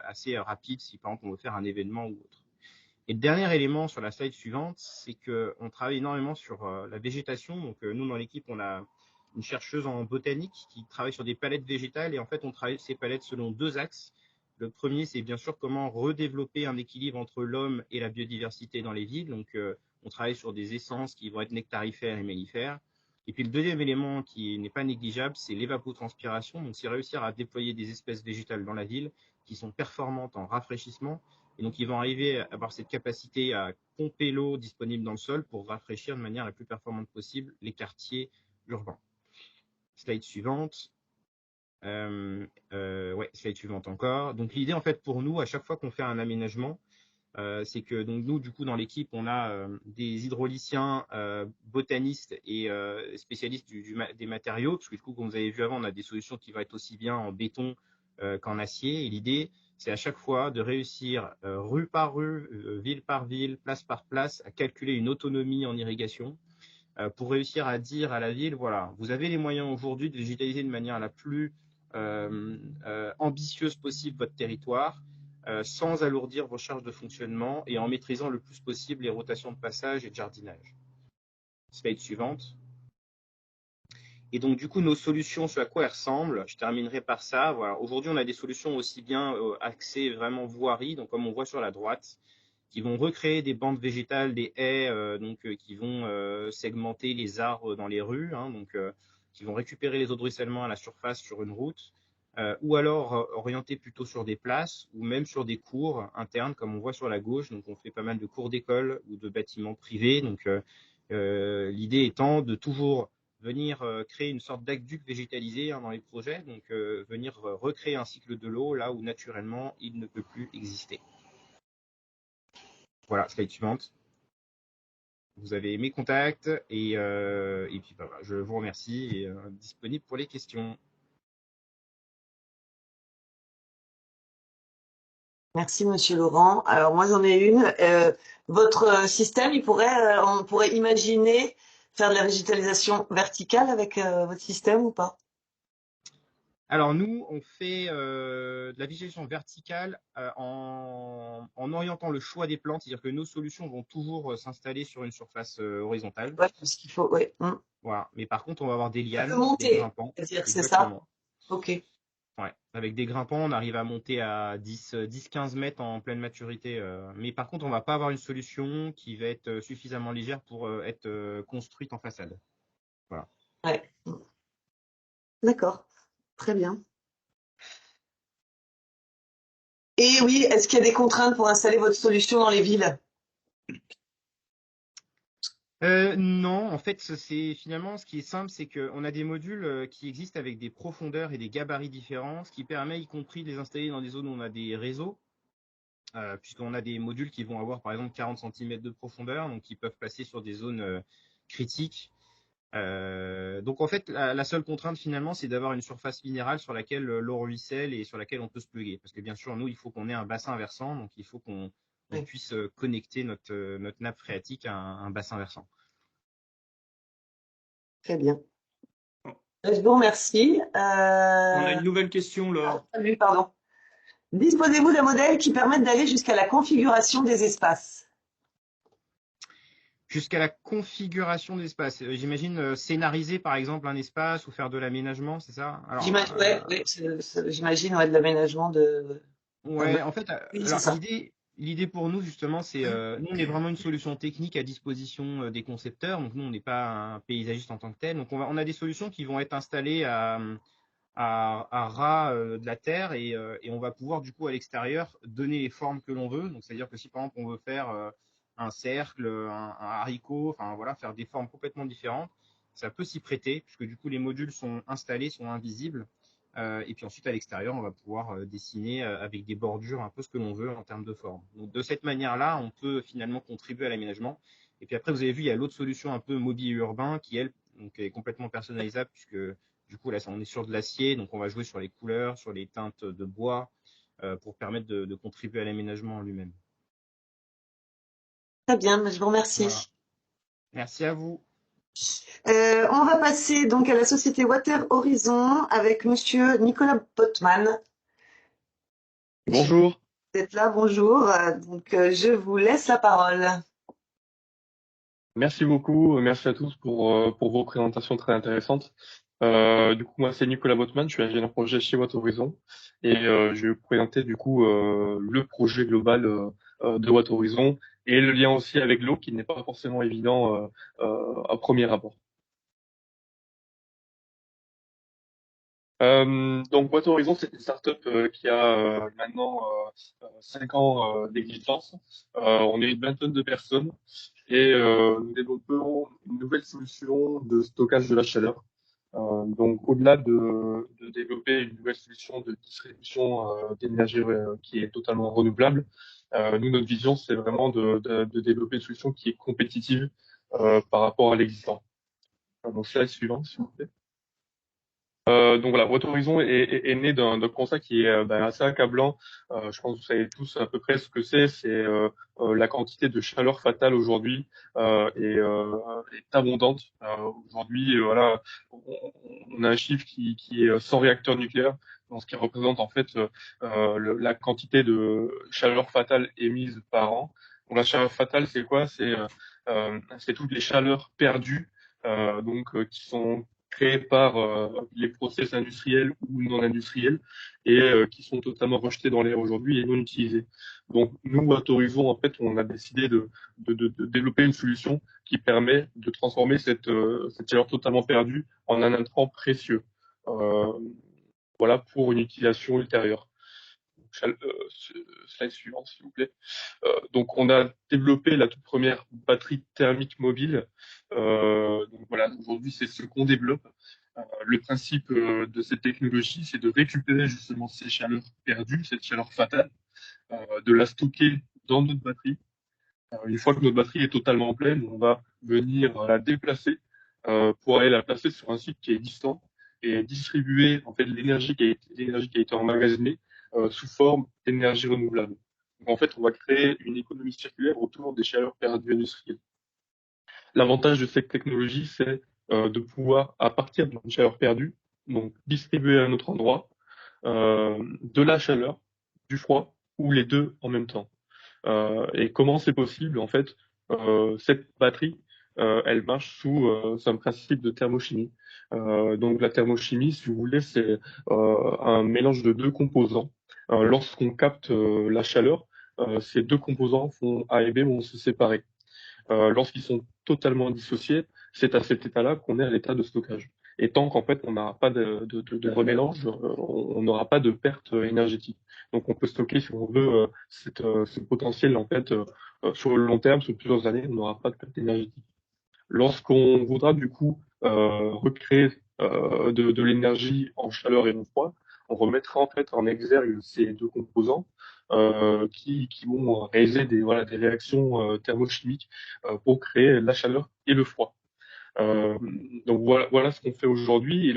assez rapide si par exemple on veut faire un événement ou autre. Et le dernier élément sur la slide suivante, c'est qu'on travaille énormément sur la végétation. Donc nous dans l'équipe, on a une chercheuse en botanique qui travaille sur des palettes végétales et en fait on travaille ces palettes selon deux axes. Le premier, c'est bien sûr comment redévelopper un équilibre entre l'homme et la biodiversité dans les villes. Donc on travaille sur des essences qui vont être nectarifères et mellifères. Et puis le deuxième élément qui n'est pas négligeable, c'est l'évapotranspiration. Donc c'est réussir à déployer des espèces végétales dans la ville qui sont performantes en rafraîchissement. Et donc ils vont arriver à avoir cette capacité à pomper l'eau disponible dans le sol pour rafraîchir de manière la plus performante possible les quartiers urbains. Slide suivante. Slide suivante encore. Donc l'idée en fait pour nous, à chaque fois qu'on fait un aménagement, c'est que donc nous du coup dans l'équipe on a des hydrauliciens, botanistes et spécialistes des matériaux, parce que du coup comme vous avez vu avant on a des solutions qui vont être aussi bien en béton qu'en acier. Et l'idée c'est à chaque fois de réussir rue par rue, ville par ville, place par place, à calculer une autonomie en irrigation pour réussir à dire à la ville voilà, vous avez les moyens aujourd'hui de végétaliser de manière la plus ambitieuse possible votre territoire. Sans alourdir vos charges de fonctionnement et en maîtrisant le plus possible les rotations de passage et de jardinage. Slide suivante. Et donc, du coup, nos solutions, ce à quoi elles ressemblent, je terminerai par ça. Voilà. Aujourd'hui, on a des solutions aussi bien axées vraiment voirie, donc comme on voit sur la droite, qui vont recréer des bandes végétales, des haies, qui vont segmenter les arbres dans les rues, qui vont récupérer les eaux de ruissellement à la surface sur une route. Ou alors orienté plutôt sur des places ou même sur des cours internes comme on voit sur la gauche. Donc on fait pas mal de cours d'école ou de bâtiments privés. Donc l'idée étant de toujours venir créer une sorte d'aqueduc végétalisé dans les projets, donc venir recréer un cycle de l'eau là où naturellement il ne peut plus exister. Voilà, slide suivante. Vous avez mes contacts et puis voilà, je vous remercie et disponible pour les questions. Merci, Monsieur Laurent. Alors moi j'en ai une. Votre système, on pourrait imaginer faire de la végétalisation verticale avec votre système ou pas? Alors nous, on fait de la végétation verticale en orientant le choix des plantes, c'est-à-dire que nos solutions vont toujours s'installer sur une surface horizontale. Ouais, parce qu'il faut, ouais. Voilà. Mais par contre, on va avoir des Ça peut lianes, des monter, grimpants. c'est-à-dire que c'est ça? Exactement. Ok. Ouais. Avec des grimpants, on arrive à monter à 10-15 mètres en pleine maturité. Mais par contre, on va pas avoir une solution qui va être suffisamment légère pour être construite en façade. Voilà. Ouais. D'accord. Très bien. Et oui, est-ce qu'il y a des contraintes pour installer votre solution dans les villes? Non, en fait, c'est finalement ce qui est simple, c'est qu'on a des modules qui existent avec des profondeurs et des gabarits différents, ce qui permet y compris de les installer dans des zones où on a des réseaux, puisqu'on a des modules qui vont avoir par exemple 40 cm de profondeur, donc qui peuvent passer sur des zones critiques. Donc en fait, la seule contrainte finalement, c'est d'avoir une surface minérale sur laquelle l'eau ruisselle et sur laquelle on peut se plugger. Parce que bien sûr, nous, il faut qu'on ait un bassin versant, donc il faut qu'on puisse connecter notre nappe phréatique à un bassin versant. Très bien. Je vous remercie. On a une nouvelle question, Laure. Oui, pardon. Disposez-vous d'un modèle qui permette d'aller jusqu'à la configuration des espaces? Jusqu'à la configuration d'espace. J'imagine scénariser par exemple un espace ou faire de l'aménagement, c'est ça? Alors, J'imagine, ouais, de l'aménagement de. ouais, en fait, Oui, alors c'est ça. l'idée, L'idée pour nous, justement, c'est nous, on est vraiment une solution technique à disposition des concepteurs. Donc, nous, on n'est pas un paysagiste en tant que tel. Donc, on a des solutions qui vont être installées à ras de la terre et on va pouvoir, du coup, à l'extérieur, donner les formes que l'on veut. Donc, c'est-à-dire que si, par exemple, on veut faire un cercle, un haricot, enfin, voilà, faire des formes complètement différentes, ça peut s'y prêter, puisque, du coup, les modules sont installés, sont invisibles. Et puis ensuite, à l'extérieur, on va pouvoir dessiner avec des bordures un peu ce que l'on veut en termes de forme. Donc, de cette manière-là, on peut finalement contribuer à l'aménagement. Et puis après, vous avez vu, il y a l'autre solution un peu mobilier urbain qui, elle, donc, est complètement personnalisable puisque du coup, là, on est sur de l'acier. Donc, on va jouer sur les couleurs, sur les teintes de bois pour permettre de contribuer à l'aménagement en lui-même. Très bien, je vous Voilà. remercie. Merci à vous. On va passer donc à la société Water Horizon avec Monsieur Nicolas Botman. Bonjour, Vous êtes là, bonjour. Je vous laisse la parole. merci beaucoup, merci à tous pour vos présentations très intéressantes. Du coup, moi, c'est Nicolas Botman, je suis ingénieur projet chez Watt Horizon et je vais vous présenter du coup le projet global de Watt Horizon et le lien aussi avec l'eau qui n'est pas forcément évident à premier abord. Donc, Watt Horizon, c'est une startup qui a maintenant 5 ans d'existence. On est une vingtaine de personnes et nous développons une nouvelle solution de stockage de la chaleur. Donc, au-delà de développer une nouvelle solution de distribution d'énergie qui est totalement renouvelable, nous, notre vision, c'est vraiment de développer une solution qui est compétitive par rapport à l'existant. Donc, slide suivant, s'il vous plaît. Donc voilà, Watt Horizon est né d'un constat qui est assez accablant. Je pense que vous savez tous à peu près ce que c'est. C'est la quantité de chaleur fatale aujourd'hui est abondante. Aujourd'hui, voilà, on a un chiffre qui est 100 réacteurs nucléaires, donc ce qui représente en fait la quantité de chaleur fatale émise par an. Donc la chaleur fatale, c'est quoi? C'est toutes les chaleurs perdues, qui sont créés par les process industriels ou non industriels et qui sont totalement rejetés dans l'air aujourd'hui et non utilisés. Donc nous, à Horizon, en fait, on a décidé de développer une solution qui permet de transformer cette chaleur totalement perdue en un intrant précieux. Euh, voilà pour une utilisation ultérieure. Slide suivant, s'il vous plaît. Donc, on a développé la toute première batterie thermique mobile. Donc voilà, aujourd'hui, c'est ce qu'on développe. Le principe de cette technologie, c'est de récupérer justement ces chaleurs perdues, cette chaleur fatale, de la stocker dans notre batterie. Une fois que notre batterie est totalement pleine, on va venir la déplacer pour aller la placer sur un site qui est distant et distribuer en fait l'énergie qui a été emmagasinée sous forme d'énergie renouvelable. Donc, en fait, on va créer une économie circulaire autour des chaleurs perdues industrielles. L'avantage de cette technologie, c'est de pouvoir, à partir d'une chaleur perdue, donc distribuer à un autre endroit de la chaleur, du froid ou les deux en même temps. Et comment c'est possible? En fait, cette batterie, elle marche sous un principe de thermochimie. Donc la thermochimie, si vous voulez, c'est un mélange de deux composants. Lorsqu'on capte la chaleur, ces deux composants A et B vont se séparer. Lorsqu'ils sont totalement dissociés, c'est à cet état-là qu'on est à l'état de stockage. Et tant qu'en fait on n'aura pas de remélange, on n'aura pas de perte énergétique. Donc on peut stocker si on veut ce potentiel en fait sur le long terme, sur plusieurs années, on n'aura pas de perte énergétique. Lorsqu'on voudra du coup recréer de l'énergie en chaleur et en froid, on remettra en fait en exergue ces deux composants qui vont réaliser des réactions thermochimiques pour créer la chaleur et le froid. Euh, donc voilà ce qu'on fait aujourd'hui et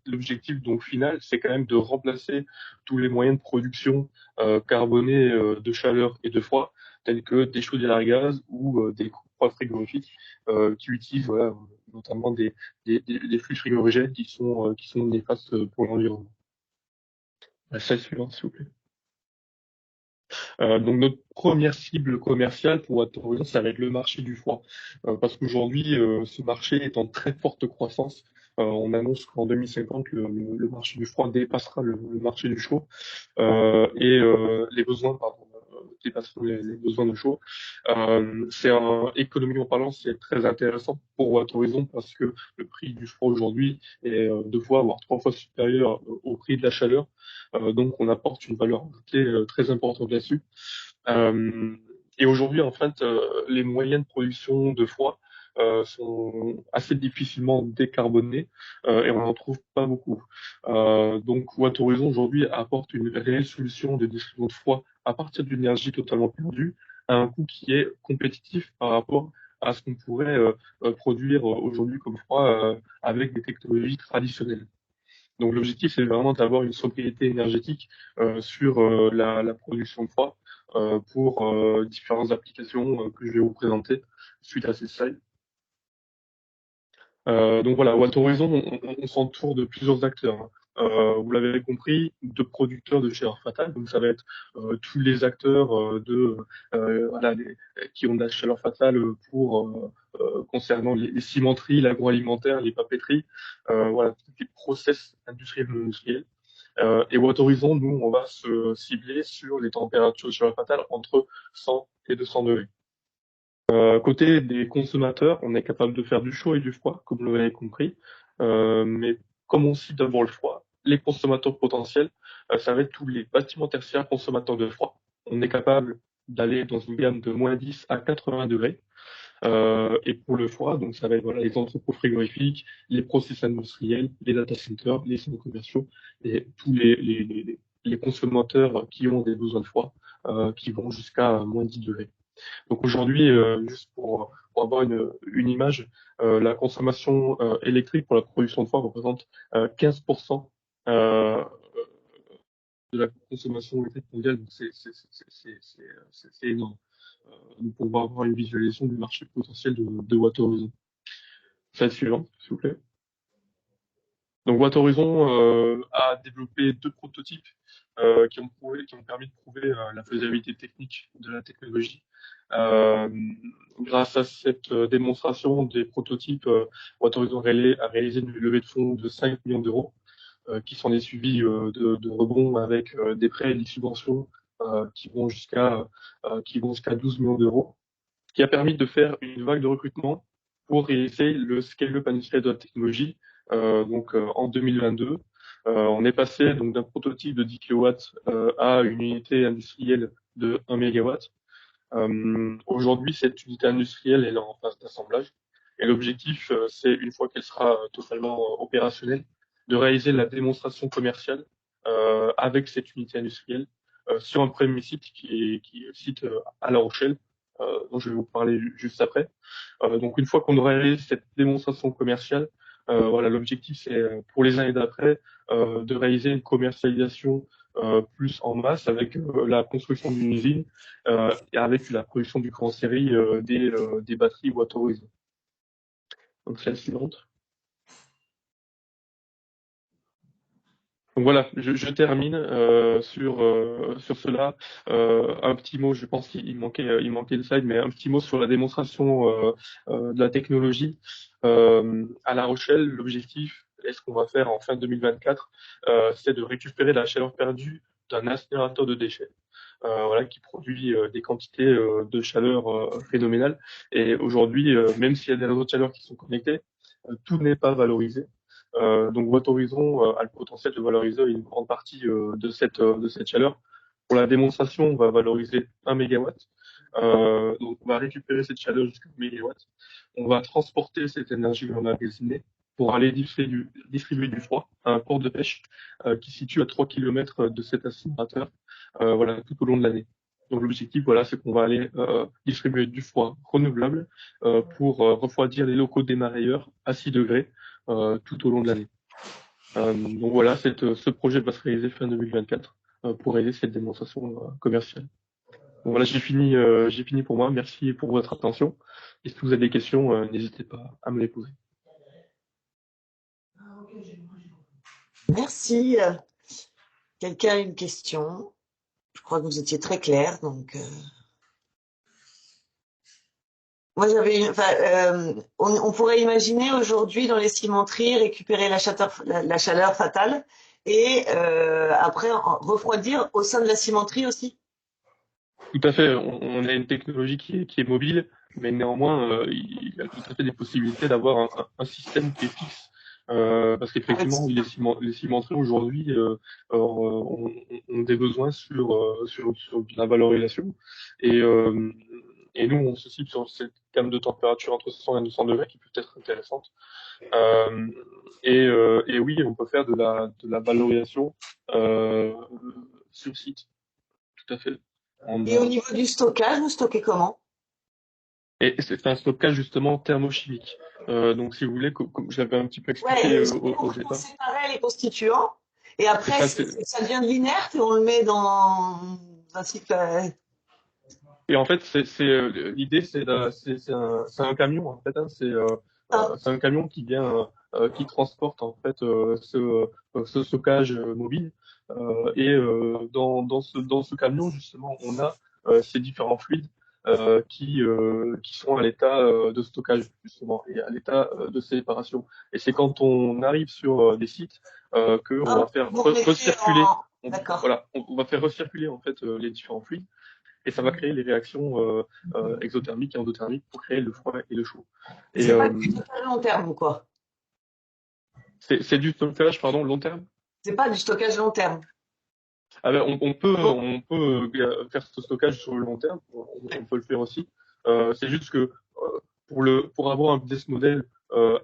l'objectif donc final, c'est quand même de remplacer tous les moyens de production carbonés de chaleur et de froid, tels que des chaudières à gaz ou des froids frigorifiques qui utilisent voilà, notamment des flux frigorigènes qui sont néfastes pour l'environnement. La slide suivante, s'il vous plaît. Donc notre première cible commerciale pour Watt Horizon, ça va être le marché du froid, parce qu'aujourd'hui ce marché est en très forte croissance. On annonce qu'en 2050 le marché du froid dépassera le marché du chaud et les besoins dépasseront les besoins de chaud. Économiquement parlant, c'est très intéressant pour Watt Horizon parce que le prix du froid aujourd'hui est 2 fois, voire 3 fois supérieur au prix de la chaleur. Donc, on apporte une valeur ajoutée très importante là-dessus. Et aujourd'hui, en fait, les moyens de production de froid sont assez difficilement décarbonés et on n'en trouve pas beaucoup. Donc, Watt Horizon aujourd'hui apporte une réelle solution de distribution de froid à partir d'une énergie totalement perdue à un coût qui est compétitif par rapport à ce qu'on pourrait produire aujourd'hui comme froid avec des technologies traditionnelles. Donc l'objectif, c'est vraiment d'avoir une sobriété énergétique sur la production de froid pour différentes applications que je vais vous présenter suite à ces slides. Donc voilà, Watt Horizon, on s'entoure de plusieurs acteurs, hein. Vous l'avez compris, de producteurs de chaleur fatale, donc ça va être tous les acteurs qui ont de la chaleur fatale pour concernant les cimenteries, l'agroalimentaire, les papeteries, voilà, tous les process industriels et non industriels. Et Watt Horizon, nous, on va se cibler sur les températures de chaleur fatale entre 100 et 200 degrés. Côté des consommateurs, on est capable de faire du chaud et du froid, comme vous l'avez compris. Mais comme on cible d'abord le froid, les consommateurs potentiels, ça va être tous les bâtiments tertiaires consommateurs de froid. On est capable d'aller dans une gamme de moins 10 à 80 degrés. Et pour le froid, donc ça va être les entrepôts frigorifiques, les process industriels, les data centers, les centres commerciaux et tous les consommateurs qui ont des besoins de froid, qui vont jusqu'à moins 10 degrés. Donc aujourd'hui, juste pour avoir une image, la consommation électrique pour la production de froid représente 15% de la consommation électrique mondiale. Donc c'est énorme. Pour avoir une visualisation du marché potentiel de Watt Horizon. Slide suivante, s'il vous plaît. Donc Watt Horizon a développé 2 prototypes qui ont permis de prouver la faisabilité technique de la technologie. Grâce à cette démonstration des prototypes, Watt Horizon a réalisé une levée de fonds de 5 millions d'euros qui s'en est suivi de rebonds avec des prêts et des subventions qui vont jusqu'à 12 millions d'euros, qui a permis de faire une vague de recrutement pour réaliser le scale-up industriel de la technologie. En 2022, on est passé donc d'un prototype de 10 kW à une unité industrielle de 1 MW. Aujourd'hui, cette unité industrielle est en phase d'assemblage et l'objectif, c'est une fois qu'elle sera totalement opérationnelle, de réaliser la démonstration commerciale avec cette unité industrielle sur un premier site qui est le site à La Rochelle, dont je vais vous parler juste après. Donc une fois qu'on aura réalisé cette démonstration commerciale, l'objectif c'est pour les années d'après de réaliser une commercialisation plus en masse avec la construction d'une usine et avec la production du cran en série des batteries Watt Horizon. Donc c'est la suivante. Donc voilà, je termine sur cela. Un petit mot, je pense qu'il manquait le slide, mais un petit mot sur la démonstration de la technologie à La Rochelle. L'objectif, et ce qu'on va faire en fin 2024, c'est de récupérer la chaleur perdue d'un incinérateur de déchets. Qui produit des quantités de chaleur phénoménales. Et aujourd'hui, même s'il y a des réseaux de chaleur qui sont connectés, tout n'est pas valorisé. Donc Watt Horizon a le potentiel de valoriser une grande partie de cette chaleur. Pour la démonstration, on va valoriser 1 MW. Donc on va récupérer cette chaleur jusqu'à 1 MW. On va transporter cette énergie emmagasinée pour aller distribuer du froid à un port de pêche qui se situe à 3 km de cet incinérateur, tout au long de l'année. Donc l'objectif, c'est qu'on va aller distribuer du froid renouvelable pour refroidir les locaux des marailleurs à 6 degrés tout au long de l'année. Donc voilà, ce projet va se réaliser fin 2024 pour réaliser cette démonstration commerciale. Donc voilà, j'ai fini pour moi. Merci pour votre attention. Et si vous avez des questions, n'hésitez pas à me les poser. Merci. Quelqu'un a une question? Je crois que vous étiez très clair, donc. Moi, on pourrait imaginer aujourd'hui dans les cimenteries récupérer la chaleur fatale et après refroidir au sein de la cimenterie aussi. Tout à fait. On a une technologie qui est mobile, mais néanmoins, il a tout à fait des possibilités d'avoir un système qui est fixe. Parce qu'effectivement, les cimenteries aujourd'hui ont des besoins sur de la valorisation. Et, euh, et nous, on se situe sur cette gamme de température entre 100 et 200 degrés qui peut être intéressante. Euh, et oui, on peut faire de la valorisation sur site. Tout à fait. Et au niveau du stockage, vous stockez comment? Et c'est un stockage justement thermochimique. Donc, si vous voulez, comme je l'avais un petit peu expliqué au départ. On séparait les constituants et après, ça devient de l'inerte et on le met dans un cycle. Et en fait, l'idée, c'est un camion en fait. Hein, c'est un camion qui vient, qui transporte en fait ce stockage mobile. Dans ce camion justement, on a ces différents fluides qui sont à l'état de stockage justement et à l'état de séparation. Et c'est quand on arrive sur des sites que on va faire recirculer. Voilà, on va faire recirculer en fait les différents fluides. Et ça va créer les réactions exothermiques et endothermiques pour créer le froid et le chaud. Et c'est pas du stockage long terme, quoi. C'est du stockage, pardon, long terme? C'est pas du stockage long terme. Ah ben, on peut faire ce stockage sur le long terme, on peut le faire aussi. C'est juste que pour avoir un business model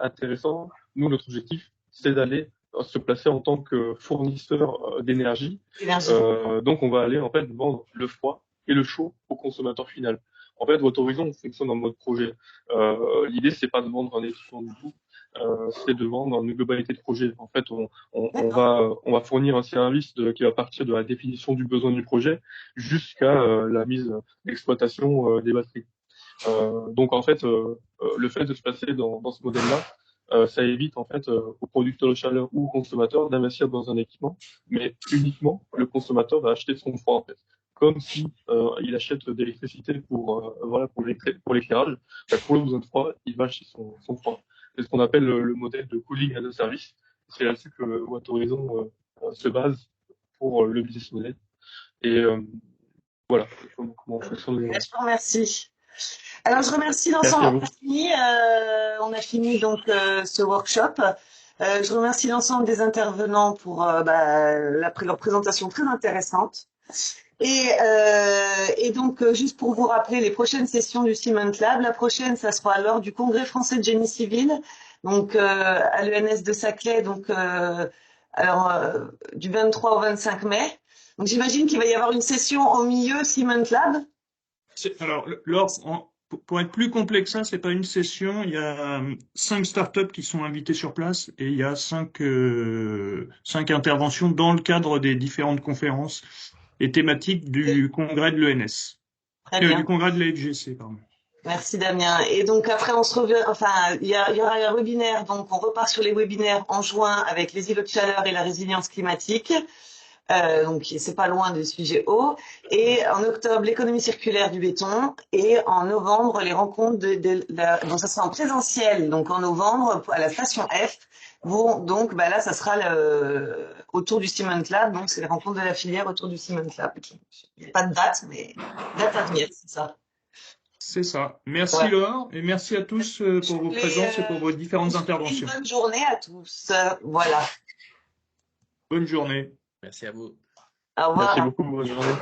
intéressant, nous, notre objectif, c'est d'aller se placer en tant que fournisseur d'énergie. Donc, on va aller en fait vendre le froid et le chaud au consommateur final. En fait, votre horizon fonctionne en mode projet. L'idée, c'est pas de vendre un équipement du tout, c'est de vendre une globalité de projet. En fait, on va fournir un service qui va partir de la définition du besoin du projet jusqu'à la mise d'exploitation des batteries. Donc en fait, le fait de se placer dans ce modèle-là, ça évite en fait au producteur de chaleur ou au consommateur d'investir dans un équipement, mais uniquement le consommateur va acheter son froid en fait. Comme si il achète de l'électricité pour l'éclairage, pour le besoin de froid, il va acheter son froid. C'est ce qu'on appelle le modèle de cooling as a service. C'est là-dessus que Watt Horizon se base pour le business model. Et voilà comment on fonctionne. Je vous remercie. Alors, je remercie l'ensemble. On a fini donc ce workshop. Je remercie l'ensemble des intervenants pour leur présentation très intéressante. Et donc, juste pour vous rappeler les prochaines sessions du Cement Lab, la prochaine, ça sera lors du Congrès français de génie civil, donc à l'ENS de Saclay, donc du 23 au 25 mai. Donc, j'imagine qu'il va y avoir une session au milieu Cement Lab. Alors, pour être plus complexe, ça, c'est pas une session. Il y a 5 startups qui sont invitées sur place et il y a 5 interventions dans le cadre des différentes conférences et thématiques du congrès de l'ENS. Du congrès de la FGC, pardon. Merci Damien. Et donc après on se revient, il y aura un webinaire, donc on repart sur les webinaires en juin avec les îlots de chaleur et la résilience climatique. Donc c'est pas loin du sujet eau. Et en octobre, l'économie circulaire du béton. Et en novembre, les rencontres donc ça sera en présentiel, donc en novembre à la station F. Donc là, ça sera autour du Cement Lab. Donc c'est les rencontres de la filière autour du Cement Lab. Il n'y a pas de date, mais date à venir, c'est ça. C'est ça. Merci Laure et merci à tous pour vos présences et pour vos différentes interventions. Bonne journée à tous. Voilà. Bonne journée. Merci à vous. Au revoir. Merci beaucoup, bonne journée.